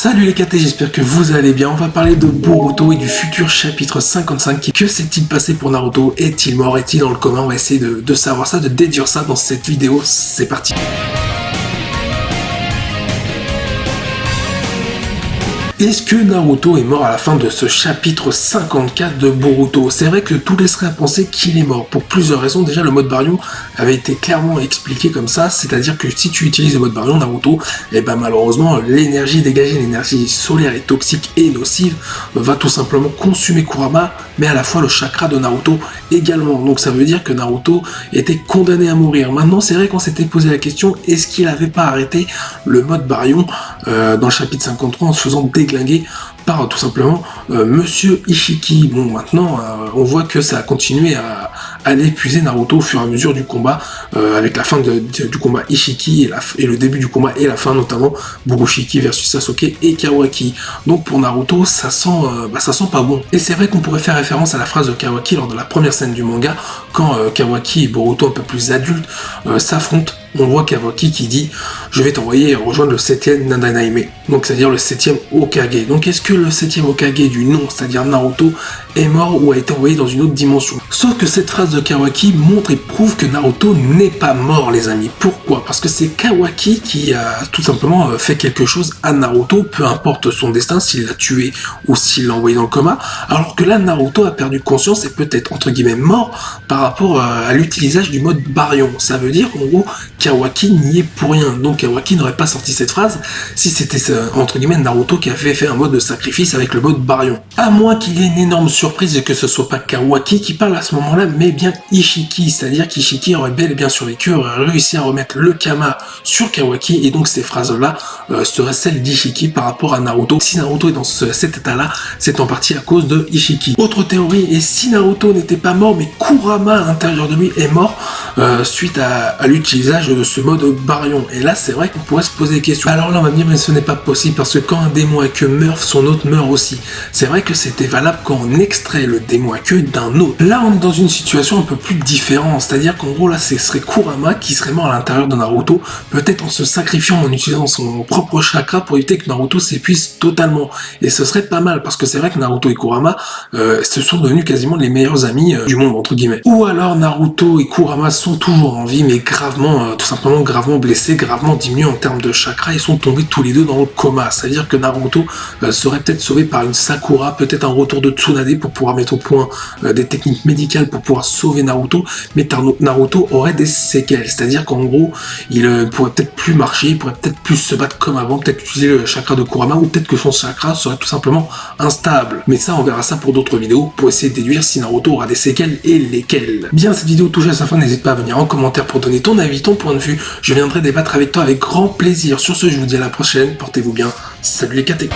Salut les KT, j'espère que vous allez bien. On va parler de Boruto et du futur chapitre 55. Que s'est-il passé pour Naruto? Est-il mort? Est-il dans le coma? On va essayer de savoir ça, de déduire ça dans cette vidéo. C'est parti. Est-ce que Naruto est mort à la fin de ce chapitre 54 de Boruto? C'est vrai que tout laisserait à penser qu'il est mort, pour plusieurs raisons. Déjà, le mode Baryon avait été clairement expliqué comme ça, c'est-à-dire que si tu utilises le mode Baryon, Naruto, malheureusement, l'énergie dégagée, l'énergie solaire est toxique et nocive, va tout simplement consumer Kurama, mais à la fois le chakra de Naruto également. Donc ça veut dire que Naruto était condamné à mourir. Maintenant, c'est vrai qu'on s'était posé la question, est-ce qu'il n'avait pas arrêté le mode Baryon dans le chapitre 53 en se faisant déglinguer par tout simplement Monsieur Ishiki. Bon, maintenant, on voit que ça a continué à l'épuiser Naruto au fur et à mesure du combat, avec la fin du combat Ishiki et le début du combat et la fin notamment Burushiki versus Sasuke et Kawaki. Donc pour Naruto, ça sent pas bon. Et c'est vrai qu'on pourrait faire référence à la phrase de Kawaki lors de la première scène du manga, quand Kawaki et Boruto un peu plus adultes s'affrontent. On voit Kawaki qui dit « Je vais t'envoyer rejoindre le 7ème Nadanaime », donc c'est-à-dire le 7ème Hokage. Donc est-ce que le 7ème Hokage du nom, c'est-à-dire Naruto, est mort ou a été envoyé dans une autre dimension? Sauf que cette phrase de Kawaki montre et prouve que Naruto n'est pas mort, les amis. Pourquoi? Parce que c'est Kawaki qui a tout simplement fait quelque chose à Naruto, peu importe son destin, s'il l'a tué ou s'il l'a envoyé dans le coma, alors que là, Naruto a perdu conscience et peut-être, entre guillemets, mort par rapport à l'utilisation du mode Baryon. Ça veut dire qu'en gros, Kawaki n'y est pour rien. Donc Kawaki n'aurait pas sorti cette phrase si c'était, entre guillemets, Naruto qui avait fait un mode de sacrifice avec le mode Baryon. À moins qu'il y ait une énorme surprise et que ce soit pas Kawaki qui parle à ce moment-là, mais bien Ishiki. C'est-à-dire qu'Ishiki aurait bel et bien survécu, aurait réussi à remettre le Kama sur Kawaki, et donc ces phrases-là seraient celles d'Ishiki par rapport à Naruto. Si Naruto est dans cet état-là, c'est en partie à cause de Ishiki. Autre théorie, et si Naruto n'était pas mort, mais Kurama à l'intérieur de lui est mort suite à l'utilisation de ce mode Baryon. Et là, c'est vrai qu'on pourrait se poser des questions. Alors là, on va me dire, mais ce n'est pas possible, parce que quand un démon à queue meurt, son hôte meurt aussi. C'est vrai que c'était valable quand on extrait le démon à queue d'un hôte. Là, on est dans une situation un peu plus différente, c'est-à-dire qu'en gros, là, ce serait Kurama qui serait mort à l'intérieur de Naruto, peut-être en se sacrifiant, en utilisant son propre chakra pour éviter que Naruto s'épuise totalement. Et ce serait pas mal, parce que c'est vrai que Naruto et Kurama se sont devenus quasiment les meilleurs amis du monde, entre guillemets. Ou alors Naruto et Kurama sont toujours en vie, mais gravement, tout simplement gravement blessés, gravement diminués en termes de chakra, ils sont tombés tous les deux dans le coma. C'est-à-dire que Naruto serait peut-être sauvé par une Sakura, peut-être un retour de Tsunade pour pouvoir mettre au point des techniques médicales pour pouvoir sauver Naruto, mais Naruto aurait des séquelles, c'est-à-dire qu'en gros, il pourrait peut-être plus marcher, il pourrait peut-être plus se battre comme avant, peut-être utiliser le chakra de Kurama, ou peut-être que son chakra serait tout simplement instable. Mais ça, on verra ça pour d'autres vidéos, pour essayer de déduire si Naruto aura des séquelles et lesquelles. Bien, cette vidéo touche à sa fin, n'hésite pas à venir en commentaire pour donner ton avis, ton point de vue, je viendrai débattre avec toi avec grand plaisir. Sur ce, je vous dis à la prochaine, portez-vous bien, salut les KT.